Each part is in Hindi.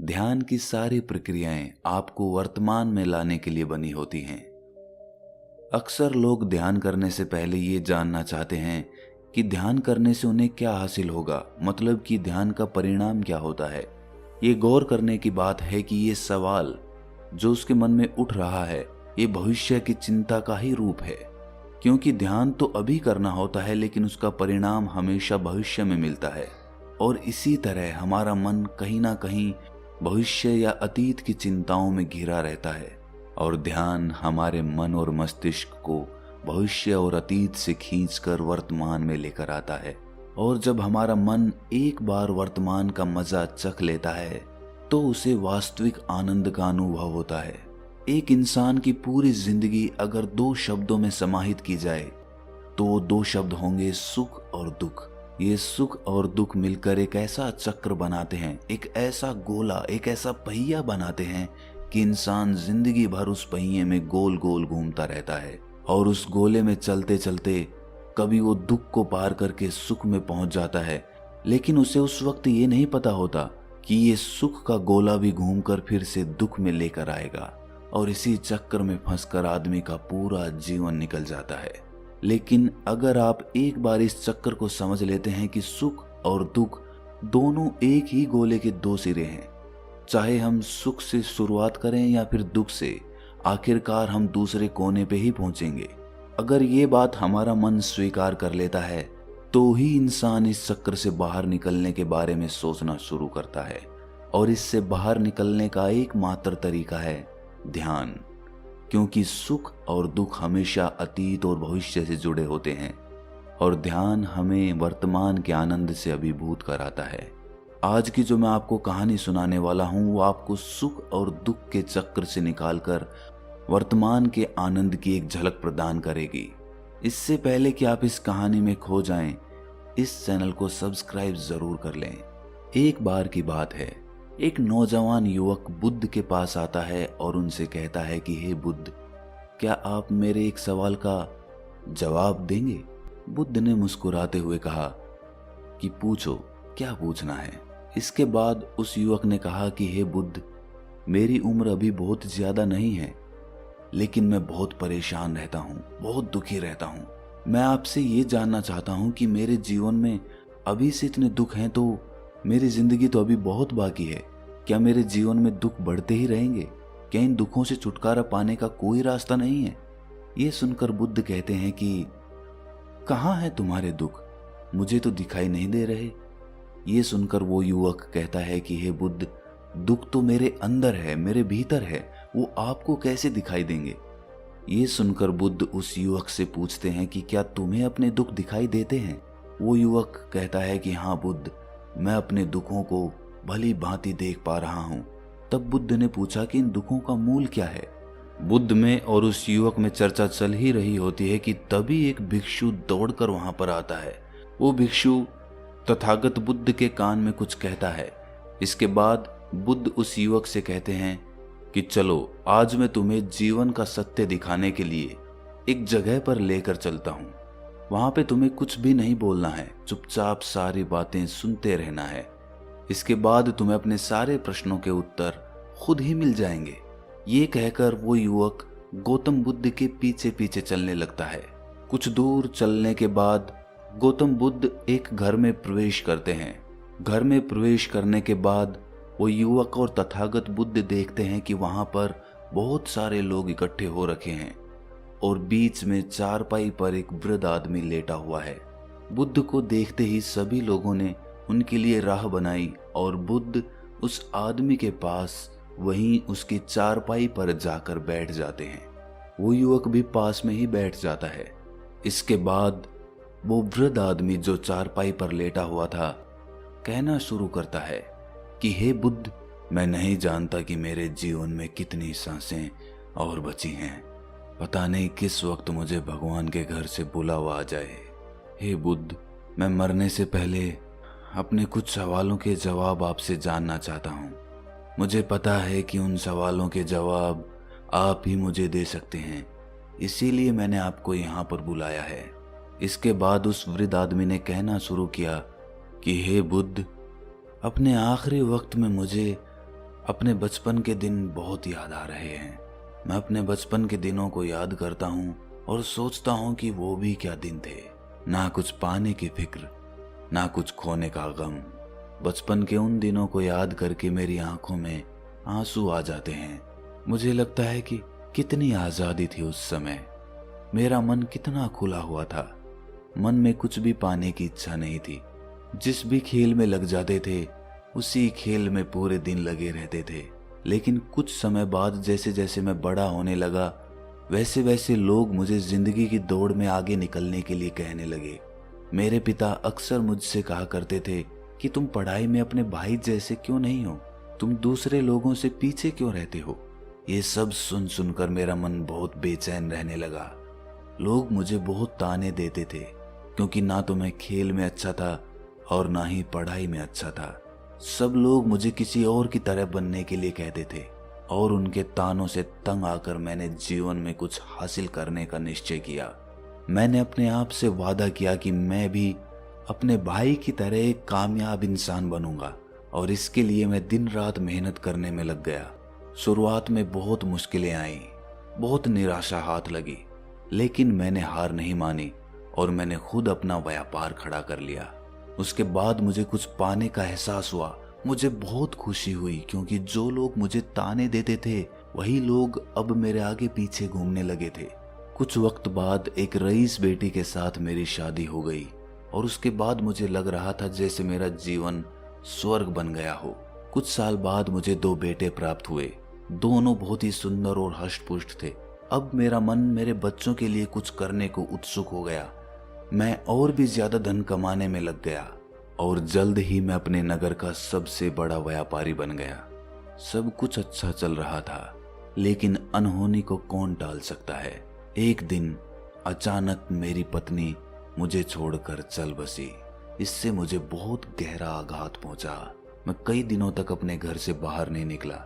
ध्यान की सारी प्रक्रियाएं आपको वर्तमान में लाने के लिए बनी होती हैं। अक्सर लोग ध्यान करने से पहले ये जानना चाहते हैं कि ध्यान करने से उन्हें क्या हासिल होगा, मतलब कि ध्यान का परिणाम क्या होता है। ये गौर करने की बात है कि ये सवाल जो उसके मन में उठ रहा है, ये भविष्य की चिंता का ही रूप है। क्योंकि ध्यान तो अभी करना होता है, लेकिन उसका परिणाम हमेशा भविष्य में मिलता है। और इसी तरह हमारा मन कहीं ना कहीं भविष्य या अतीत की चिंताओं में घिरा रहता है, और ध्यान हमारे मन और मस्तिष्क को भविष्य और अतीत से खींचकर वर्तमान में लेकर आता है। और जब हमारा मन एक बार वर्तमान का मजा चख लेता है तो उसे वास्तविक आनंद का अनुभव होता है। एक इंसान की पूरी जिंदगी अगर 2 शब्दों में समाहित की जाए तो वो 2 शब्द होंगे सुख और दुख। ये सुख और दुख मिलकर एक ऐसा चक्र बनाते हैं, एक ऐसा गोला, एक ऐसा पहिया बनाते हैं कि इंसान जिंदगी भर उस पहिए में गोल गोल घूमता रहता है। और उस गोले में चलते चलते कभी वो दुख को पार करके सुख में पहुंच जाता है, लेकिन उसे उस वक्त ये नहीं पता होता कि ये सुख का गोला भी घूमकर फिर से दुख में लेकर आएगा, और इसी चक्कर में फंसकर आदमी का पूरा जीवन निकल जाता है। लेकिन अगर आप एक बार इस चक्कर को समझ लेते हैं कि सुख और दुख दोनों एक ही गोले के 2 सिरे हैं, चाहे हम सुख से शुरुआत करें या फिर दुख से, आखिरकार हम दूसरे कोने पे ही पहुंचेंगे। अगर ये बात हमारा मन स्वीकार कर लेता है तो ही इंसान इस चक्कर से बाहर निकलने के बारे में सोचना शुरू करता है। और इससे बाहर निकलने का एकमात्र तरीका है ध्यान, क्योंकि सुख और दुख हमेशा अतीत और भविष्य से जुड़े होते हैं, और ध्यान हमें वर्तमान के आनंद से अभिभूत कराता है। आज की जो मैं आपको कहानी सुनाने वाला हूं वो आपको सुख और दुख के चक्र से निकालकर वर्तमान के आनंद की एक झलक प्रदान करेगी। इससे पहले कि आप इस कहानी में खो जाएं, इस चैनल को सब्सक्राइब जरूर कर लें। एक बार की बात है, एक नौजवान युवक बुद्ध के पास आता है और उनसे कहता है कि हे बुद्ध, क्या आप मेरे एक सवाल का जवाब देंगे? बुद्ध ने मुस्कुराते हुए कहा कि पूछो, क्या पूछना है। इसके बाद उस युवक ने कहा कि हे बुद्ध, मेरी उम्र अभी बहुत ज्यादा नहीं है, लेकिन मैं बहुत परेशान रहता हूँ, बहुत दुखी रहता हूँ। मैं आपसे ये जानना चाहता हूँ कि मेरे जीवन में अभी से इतने दुख हैं, तो मेरी जिंदगी तो अभी बहुत बाकी है। क्या मेरे जीवन में दुख बढ़ते ही रहेंगे? क्या इन दुखों से छुटकारा पाने का कोई रास्ता नहीं है? ये सुनकर बुद्ध कहते हैं कि कहाँ है तुम्हारे दुख? मुझे तो दिखाई नहीं दे रहे। ये सुनकर वो युवक कहता है कि हे बुद्ध, दुख तो मेरे अंदर है, मेरे भीतर है, वो आपको कैसे दिखाई देंगे? ये सुनकर बुद्ध उस युवक से पूछते हैं कि क्या तुम्हें अपने दुख दिखाई देते हैं? वो युवक कहता है कि हाँ बुद्ध, मैं अपने दुखों को भली भांति देख पा रहा हूँ। तब बुद्ध ने पूछा कि इन दुखों का मूल क्या है? बुद्ध में और उस युवक में चर्चा चल ही रही होती है कि तभी एक भिक्षु दौड़कर वहां पर आता है। वो भिक्षु तथागत बुद्ध के कान में कुछ कहता है। इसके बाद बुद्ध उस युवक से कहते हैं कि चलो, आज मैं तुम्हें जीवन का सत्य दिखाने के लिए एक जगह पर लेकर चलता हूँ। वहां पे तुम्हें कुछ भी नहीं बोलना है, चुपचाप सारी बातें सुनते रहना है। इसके बाद तुम्हें अपने सारे प्रश्नों के उत्तर खुद ही मिल जाएंगे। ये कहकर वो युवक गौतम बुद्ध के पीछे पीछे चलने लगता है। कुछ दूर चलने के बाद गौतम बुद्ध एक घर में प्रवेश करते हैं। घर में प्रवेश करने के बाद वो युवक और तथागत बुद्ध देखते हैं कि वहां पर बहुत सारे लोग इकट्ठे हो रखे हैं, और बीच में चारपाई पर एक वृद्ध आदमी लेटा हुआ है। बुद्ध को देखते ही सभी लोगों ने उनके लिए राह बनाई, और बुद्ध उस आदमी के पास वहीं उसकी चारपाई पर जाकर बैठ जाते हैं। वो युवक भी पास में ही बैठ जाता है। इसके बाद वो वृद्ध आदमी जो चारपाई पर लेटा हुआ था कहना शुरू करता है कि हे बुद्ध, मैं नहीं जानता कि मेरे जीवन में कितनी सांसें और बची हैं। पता नहीं किस वक्त मुझे भगवान के घर से बुलावा आ जाए। हे बुद्ध, मैं मरने से पहले अपने कुछ सवालों के जवाब आपसे जानना चाहता हूँ। मुझे पता है कि उन सवालों के जवाब आप ही मुझे दे सकते हैं, इसीलिए मैंने आपको यहाँ पर बुलाया है। इसके बाद उस वृद्ध आदमी ने कहना शुरू किया कि हे बुद्ध, अपने आखिरी वक्त में मुझे अपने बचपन के दिन बहुत याद आ रहे हैं। मैं अपने बचपन के दिनों को याद करता हूँ और सोचता हूँ कि वो भी क्या दिन थे। ना कुछ पाने की फिक्र, ना कुछ खोने का गम। बचपन के उन दिनों को याद करके मेरी आंखों में आंसू आ जाते हैं। मुझे लगता है कि कितनी आज़ादी थी उस समय। मेरा मन कितना खुला हुआ था। मन में कुछ भी पाने की इच्छा नहीं थी। जिस भी खेल में लग जाते थे उसी खेल में पूरे दिन लगे रहते थे। लेकिन कुछ समय बाद जैसे जैसे मैं बड़ा होने लगा वैसे वैसे लोग मुझे जिंदगी की दौड़ में आगे निकलने के लिए कहने लगे। मेरे पिता अक्सर मुझसे कहा करते थे कि तुम पढ़ाई में अपने भाई जैसे क्यों नहीं हो, तुम दूसरे लोगों से पीछे क्यों रहते हो। ये सब सुन सुनकर मेरा मन बहुत बेचैन रहने लगा। लोग मुझे बहुत ताने देते थे क्योंकि ना तो मैं खेल में अच्छा था और ना ही पढ़ाई में अच्छा था। सब लोग मुझे किसी और की तरह बनने के लिए कहते थे और उनके तानों से तंग आकर मैंने जीवन में कुछ हासिल करने का निश्चय किया। मैंने अपने आप से वादा किया कि मैं भी अपने भाई की तरह एक कामयाब इंसान बनूंगा और इसके लिए मैं दिन रात मेहनत करने में लग गया। शुरुआत में बहुत मुश्किलें आईं, बहुत निराशा हाथ लगी, लेकिन मैंने हार नहीं मानी और मैंने खुद अपना व्यापार खड़ा कर लिया। उसके बाद मुझे कुछ पाने का एहसास हुआ। मुझे बहुत खुशी हुई क्योंकि जो लोग मुझे ताने देते थे वही लोग अब मेरे आगे पीछे घूमने लगे थे। कुछ वक्त बाद एक रईस बेटी के साथ मेरी शादी हो गई और उसके बाद मुझे लग रहा था जैसे मेरा जीवन स्वर्ग बन गया हो। कुछ साल बाद मुझे 2 बेटे प्राप्त हुए। दोनों बहुत ही सुंदर और हष्ट-पुष्ट थे। अब मेरा मन मेरे बच्चों के लिए कुछ करने को उत्सुक हो गया। मैं और भी ज्यादा धन कमाने में लग गया और जल्द ही मैं अपने नगर का सबसे बड़ा व्यापारी बन गया। सब कुछ अच्छा चल रहा था, लेकिन अनहोनी को कौन टाल सकता है। एक दिन अचानक मेरी पत्नी मुझे छोड़कर चल बसी। इससे मुझे बहुत गहरा आघात पहुंचा। मैं कई दिनों तक अपने घर से बाहर नहीं निकला।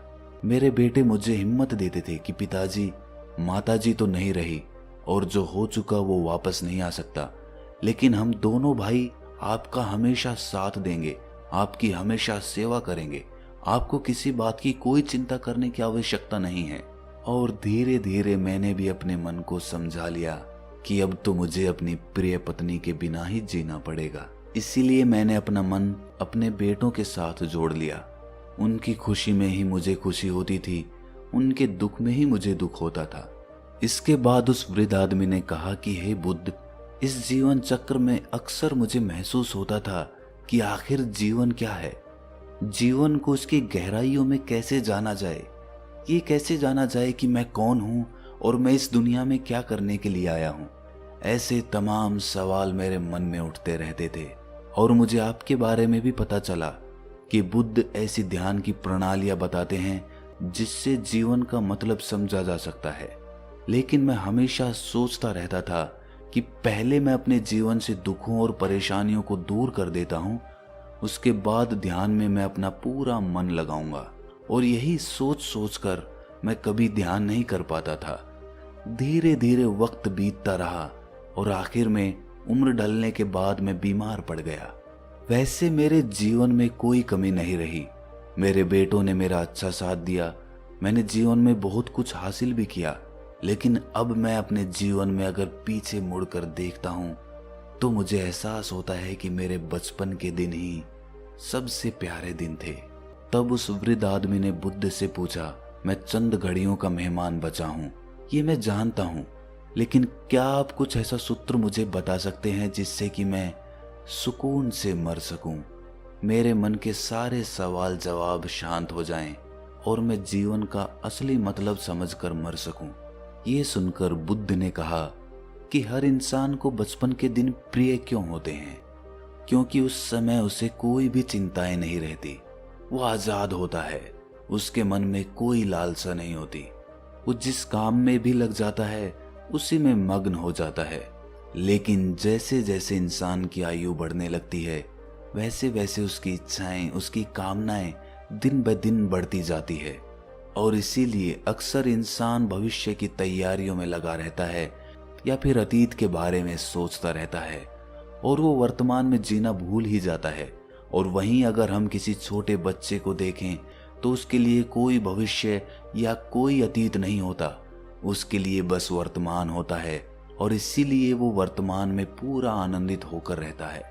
मेरे बेटे मुझे हिम्मत देते थे कि पिताजी, माताजी तो नहीं रही और जो हो चुका वो वापस नहीं आ सकता, लेकिन हम दोनों भाई आपका हमेशा साथ देंगे, आपकी हमेशा सेवा करेंगे। आपको किसी बात की कोई चिंता करने की आवश्यकता नहीं है। और धीरे धीरे मैंने भी अपने मन को समझा लिया कि अब तो मुझे अपनी प्रिय पत्नी के बिना ही जीना पड़ेगा। इसीलिए मैंने अपना मन अपने बेटों के साथ जोड़ लिया। उनकी खुशी में ही मुझे खुशी होती थी, उनके दुख में ही मुझे दुख होता था। इसके बाद उस वृद्ध आदमी ने कहा कि हे बुद्ध, इस जीवन चक्र में अक्सर मुझे महसूस होता था कि आखिर जीवन क्या है। जीवन को उसकी गहराइयों में कैसे जाना जाए। ये कैसे जाना जाए कि मैं कौन हूँ और मैं इस दुनिया में क्या करने के लिए आया हूँ। ऐसे तमाम सवाल मेरे मन में उठते रहते थे और मुझे आपके बारे में भी पता चला कि बुद्ध ऐसी ध्यान की प्रणालियां बताते हैं जिससे जीवन का मतलब समझा जा सकता है। लेकिन मैं हमेशा सोचता रहता था कि पहले मैं अपने जीवन से दुखों और परेशानियों को दूर कर देता हूँ, उसके बाद ध्यान में मैं अपना पूरा मन लगाऊंगा। और यही सोच सोचकर मैं कभी ध्यान नहीं कर पाता था। धीरे धीरे वक्त बीतता रहा और आखिर में उम्र ढलने के बाद मैं बीमार पड़ गया। वैसे मेरे जीवन में कोई कमी नहीं रही। मेरे बेटों ने मेरा अच्छा साथ दिया। मैंने जीवन में बहुत कुछ हासिल भी किया, लेकिन अब मैं अपने जीवन में अगर पीछे मुड़कर देखता हूँ तो मुझे एहसास होता है कि मेरे बचपन के दिन ही सबसे प्यारे दिन थे। तब उस वृद्ध आदमी ने बुद्ध से पूछा, मैं चंद घड़ियों का मेहमान बचा हूँ, ये मैं जानता हूँ, लेकिन क्या आप कुछ ऐसा सूत्र मुझे बता सकते हैं जिससे कि मैं सुकून से मर सकूं, मेरे मन के सारे सवाल जवाब शांत हो जाएं और मैं जीवन का असली मतलब समझकर मर सकूं। ये सुनकर बुद्ध ने कहा कि हर इंसान को बचपन के दिन प्रिय क्यों होते हैं, क्योंकि उस समय उसे कोई भी चिंताएं नहीं रहती। वो आजाद होता है, उसके मन में कोई लालसा नहीं होती। वो जिस काम में भी लग जाता है उसी में मग्न हो जाता है। लेकिन जैसे जैसे इंसान की आयु बढ़ने लगती है वैसे वैसे उसकी इच्छाएं, उसकी कामनाएं दिन ब दिन बढ़ती जाती है और इसीलिए अक्सर इंसान भविष्य की तैयारियों में लगा रहता है या फिर अतीत के बारे में सोचता रहता है और वो वर्तमान में जीना भूल ही जाता है। और वहीं अगर हम किसी छोटे बच्चे को देखें तो उसके लिए कोई भविष्य या कोई अतीत नहीं होता। उसके लिए बस वर्तमान होता है और इसीलिए वो वर्तमान में पूरा आनंदित होकर रहता है।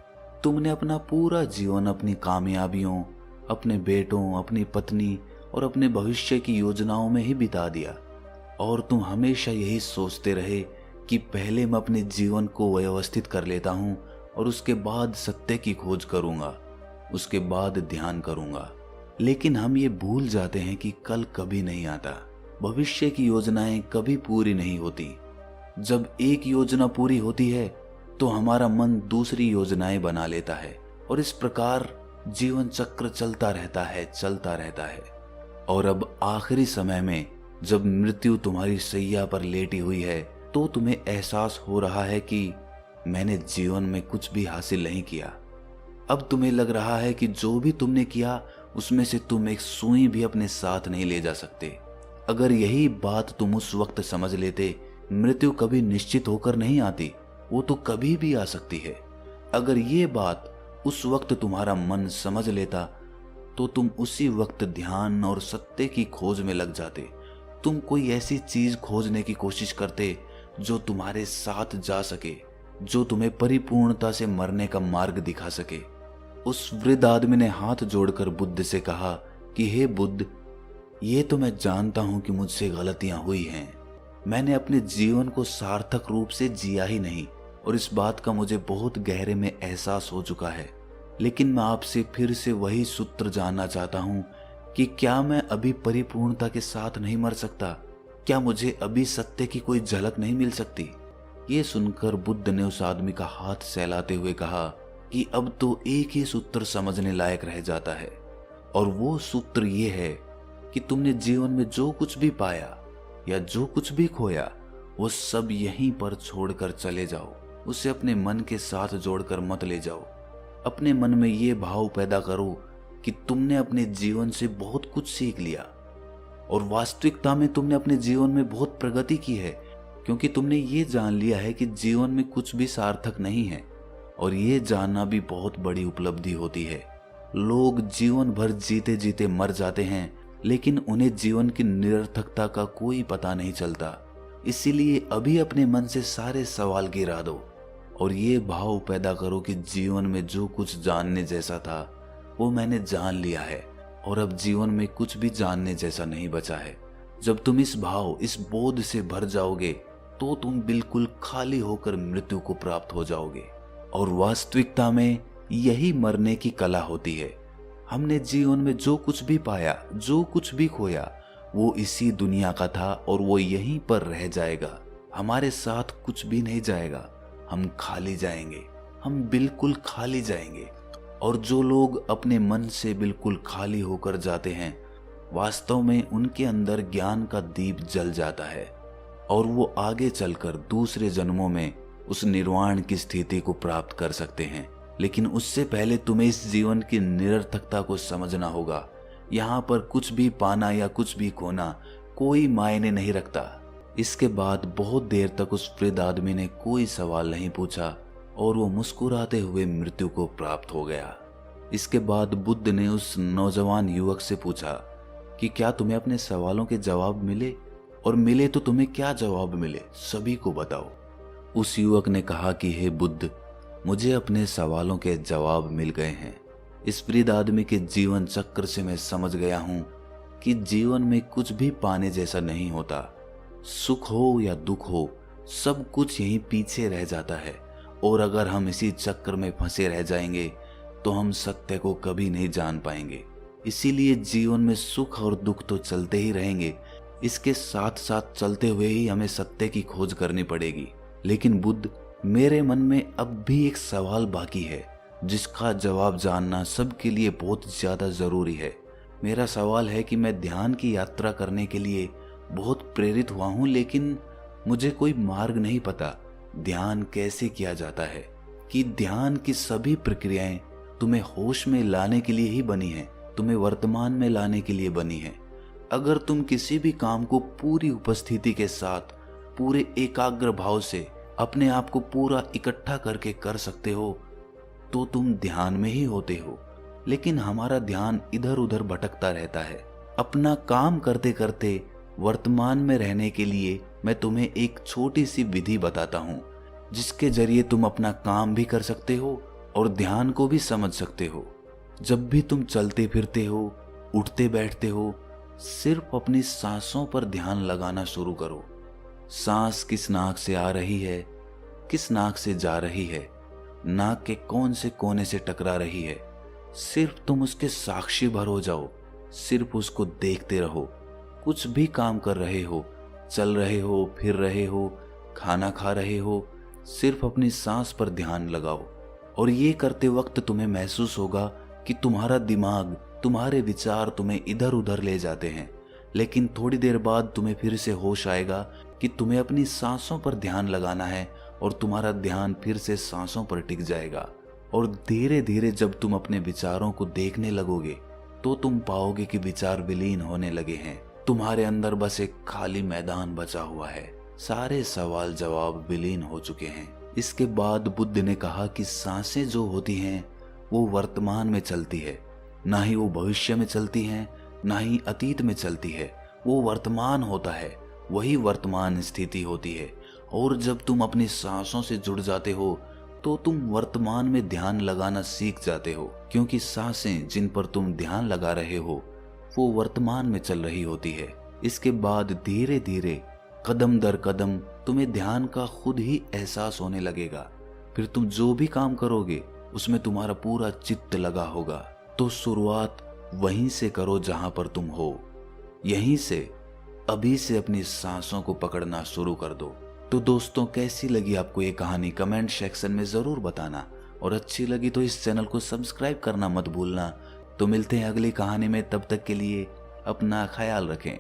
तुमने अपना पूरा जीवन अपनी कामयाबियों, अपने बेटों, अपनी पत्नी और अपने भविष्य की योजनाओं में ही बिता दिया और तुम हमेशा यही सोचते रहे कि पहले मैं अपने जीवन को व्यवस्थित कर लेता हूं और उसके बाद सत्य की खोज करूंगा, उसके बाद ध्यान करूंगा। लेकिन हम ये भूल जाते हैं कि कल कभी नहीं आता, भविष्य की योजनाएं कभी पूरी नहीं होती। जब एक योजना पूरी होती है तो हमारा मन दूसरी योजनाएं बना लेता है और इस प्रकार जीवन चक्र चलता रहता है। और अब आखिरी समय में जब मृत्यु तुम्हारी सैया पर लेटी हुई है तो तुम्हें एहसास हो रहा है कि मैंने जीवन में कुछ भी हासिल नहीं किया। अब तुम्हें लग रहा है कि जो भी तुमने किया उसमें से तुम एक सुई भी अपने साथ नहीं ले जा सकते। अगर यही बात तुम उस वक्त समझ लेते, मृत्यु कभी निश्चित होकर नहीं आती, वो तो कभी भी आ सकती है। अगर ये बात उस वक्त तुम्हारा मन समझ लेता तो तुम उसी वक्त ध्यान और सत्य की खोज में लग जाते। तुम कोई ऐसी चीज खोजने की कोशिश करते जो तुम्हारे साथ जा सके, जो तुम्हें परिपूर्णता से मरने का मार्ग दिखा सके। उस वृद्ध आदमी ने हाथ जोड़कर बुद्ध से कहा कि हे बुद्ध, ये तो मैं जानता हूं कि मुझसे गलतियां हुई हैं। मैंने अपने जीवन को सार्थक रूप से जिया ही नहीं और इस बात का मुझे बहुत गहरे में एहसास हो चुका है। लेकिन मैं आपसे फिर से वही सूत्र जानना चाहता हूं कि क्या मैं अभी परिपूर्णता के साथ नहीं मर सकता? क्या मुझे अभी सत्य की कोई झलक नहीं मिल सकती? ये सुनकर बुद्ध ने उस आदमी का हाथ सहलाते हुए कहा कि अब तो एक ही सूत्र समझने लायक रह जाता है और वो सूत्र ये है कि तुमने जीवन में जो कुछ भी पाया या जो कुछ भी खोया वो सब यहीं पर छोड़कर चले जाओ। उसे अपने मन के साथ जोड़कर मत ले जाओ। अपने मन में ये भाव पैदा करो कि तुमने अपने जीवन से बहुत कुछ सीख लिया और वास्तविकता में तुमने अपने जीवन में बहुत प्रगति की है, क्योंकि तुमने ये जान लिया है कि जीवन में कुछ भी सार्थक नहीं है और ये जानना भी बहुत बड़ी उपलब्धि होती है। लोग जीवन भर जीते जीते मर जाते हैं लेकिन उन्हें जीवन की निरर्थकता का कोई पता नहीं चलता। इसीलिए अभी अपने मन से सारे सवाल गिरा दो और ये भाव पैदा करो कि जीवन में जो कुछ जानने जैसा था वो मैंने जान लिया है और अब जीवन में कुछ भी जानने जैसा नहीं बचा है। जब तुम इस भाव, इस बोध से भर जाओगे तो तुम बिल्कुल खाली होकर मृत्यु को प्राप्त हो जाओगे। और वास्तविकता में यही मरने की कला होती है। हमने जीवन में जो कुछ भी पाया, जो कुछ भी खोया, वो इसी दुनिया का था और वो यहीं पर रह जाएगा। हमारे साथ कुछ भी नहीं जाएगा। हम खाली जाएंगे, हम बिल्कुल खाली जाएंगे। और जो लोग अपने मन से बिल्कुल खाली होकर जाते हैं, वास्तव में उनके अंदर ज्ञान का दीप जल जाता है और वो आगे चलकर दूसरे जन्मों में उस निर्वाण की स्थिति को प्राप्त कर सकते हैं। लेकिन उससे पहले तुम्हें इस जीवन की निरर्थकता को समझना होगा। यहाँ पर कुछ भी पाना या कुछ भी खोना कोई मायने नहीं रखता। इसके बाद बहुत देर तक उस वृद्ध आदमी ने कोई सवाल नहीं पूछा और वो मुस्कुराते हुए मृत्यु को प्राप्त हो गया। इसके बाद बुद्ध ने उस नौजवान युवक से पूछा कि क्या तुम्हें अपने सवालों के जवाब मिले, और मिले तो तुम्हें क्या जवाब मिले, सभी को बताओ। उस युवक ने कहा कि हे बुद्ध, मुझे अपने सवालों के जवाब मिल गए हैं। इस वृद्ध आदमी के जीवन चक्र से मैं समझ गया हूं कि जीवन में कुछ भी पाने जैसा नहीं होता। सुख हो या दुख हो, सब कुछ यहीं पीछे रह जाता है और अगर हम इसी चक्र में फंसे रह जाएंगे तो हम सत्य को कभी नहीं जान पाएंगे। इसीलिए जीवन में सुख और दुख तो चलते ही रहेंगे, इसके साथ साथ चलते हुए ही हमें सत्य की खोज करनी पड़ेगी। लेकिन बुद्ध, मेरे मन में अब भी एक सवाल बाकी है जिसका जवाब जानना सबके लिए बहुत ज्यादा जरूरी है। मेरा सवाल है कि मैं ध्यान की यात्रा करने के लिए बहुत प्रेरित हुआ हूं, लेकिन मुझे कोई मार्ग नहीं पता। ध्यान कैसे किया जाता है? कि ध्यान की सभी प्रक्रियाएं तुम्हें होश में लाने के लिए ही बनी है, तुम्हें वर्तमान में लाने के लिए बनी है। अगर तुम किसी भी काम को पूरी उपस्थिति के साथ, पूरे एकाग्र भाव से अपने आप को पूरा इकट्ठा करके कर सकते हो तो तुम ध्यान में ही होते हो। लेकिन हमारा ध्यान इधर उधर भटकता रहता है। अपना काम करते करते वर्तमान में रहने के लिए मैं तुम्हें एक छोटी सी विधि बताता हूँ, जिसके जरिए तुम अपना काम भी कर सकते हो और ध्यान को भी समझ सकते हो। जब भी तुम चलते फिरते हो, उठते बैठते हो, सिर्फ अपनी सांसों पर ध्यान लगाना शुरू करो। सांस किस नाक से आ रही है, किस नाक से जा रही है, नाक के कौन से कोने से टकरा रही है, सिर्फ तुम उसके साक्षी भर हो जाओ। सिर्फ उसको देखते रहो। कुछ भी काम कर रहे हो, चल रहे हो, फिर रहे हो, खाना खा रहे हो, सिर्फ अपनी सांस पर ध्यान लगाओ। और ये करते वक्त तुम्हें महसूस होगा कि तुम्हारा दिमाग, तुम्हारे विचार तुम्हें इधर उधर ले जाते हैं, लेकिन थोड़ी देर बाद तुम्हें फिर से होश आएगा कि तुम्हें अपनी सांसों पर ध्यान लगाना है और तुम्हारा ध्यान फिर से सांसों पर टिक जाएगा। और धीरे धीरे जब तुम अपने विचारों को देखने लगोगे तो तुम पाओगे कि विचार विलीन होने लगे हैं। तुम्हारे अंदर बस एक खाली मैदान बचा हुआ है। सारे सवाल जवाब विलीन हो चुके हैं। इसके बाद बुद्ध ने कहा कि सांसें जो होती हैं वो वर्तमान में चलती है, ना ही वो भविष्य में चलती हैं, ना ही अतीत में चलती है। वो वर्तमान होता है, वही वर्तमान स्थिति होती है। और जब तुम अपनी सांसों से जुड़ जाते हो तो तुम वर्तमान में ध्यान लगाना सीख जाते हो, क्योंकि सांसें जिन पर तुम ध्यान लगा रहे हो वो वर्तमान में चल रही होती है। इसके बाद धीरे धीरे कदम दर कदम तुम्हें ध्यान का खुद ही एहसास होने लगेगा। फिर तुम जो भी काम करोगे उसमें तुम्हारा पूरा चित्त लगा होगा। तो शुरुआत वहीं से करो जहां पर तुम हो। यहीं से, अभी से अपनी सांसों को पकड़ना शुरू कर दो। तो दोस्तों, कैसी लगी आपको ये कहानी कमेंट सेक्शन में जरूर बताना, और अच्छी लगी तो इस चैनल को सब्सक्राइब करना मत भूलना। तो मिलते हैं अगली कहानी में, तब तक के लिए अपना ख्याल रखें।